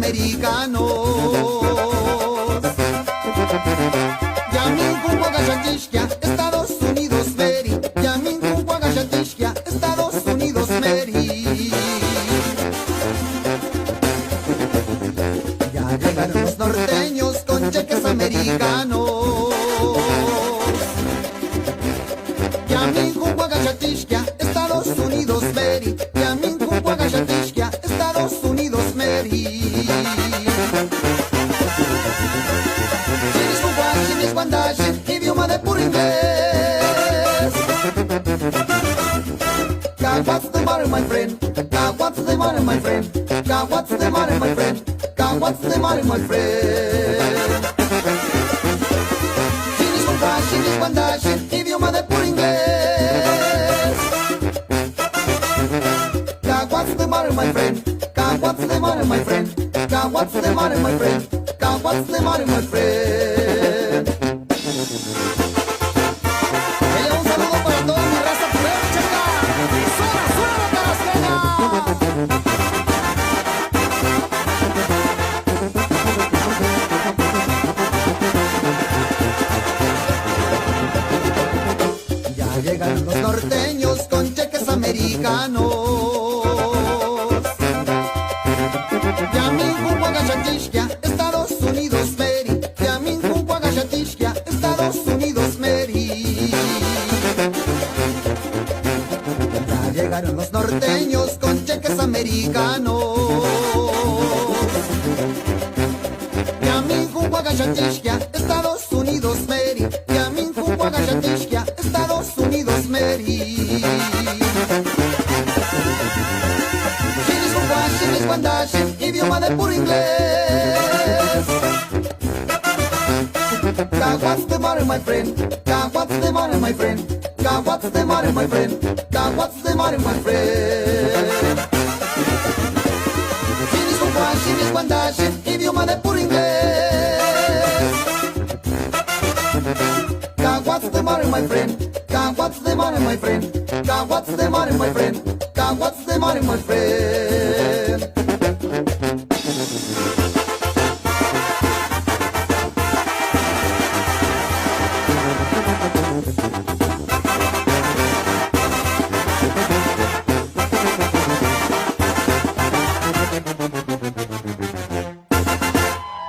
americanos. Yamin Kuwagashantishkia, Estados Unidos Mary. Yamin Kuwagashantishkia, Estados Unidos Mary. Ya llegaron los norteños con cheques americanos. Yamin Kuwagashantishkia, Estados Unidos Mary. Yamin Kuwagashantishkia, Estados Unidos Mary. Chinis Wandashin, idioma de puro inglés. God, what's the matter, my friend? God, what's the matter, my friend? God, what's the matter, my friend? God, what's the matter, my friend? Chinis Wandashin, idioma de puro inglés. God, what's the matter, my friend? God, what's the matter, my friend? God, what's the matter, my friend? God, what's the matter, my friend? Un saludo para toda mi raza purépecha. ¡Suena, suena, Tarasqueña! Ya llegan los norteños con cheques americanos. Yamin Kuwagashantishkia, Estados Unidos Mary. Yamin Kuwagashantishkia, Estados Unidos Mary. Ya llegaron los norteños con cheques americanos. Yamin Kuwagashantishkia, Estados Unidos Mary. Yamin Kuwagashantishkia, Estados Unidos Mary. Chinis Wandashin, idioma de puro inglés. God, what's the matter, my friend? God, what's the matter, my friend? God, what's the matter, my friend? God, what's the matter, my friend? Chinis Wandashin, idioma de puro inglés. God, what's the matter, my friend? God, what's the matter, my friend? God, what's the matter, my friend? God, what's the matter, my friend?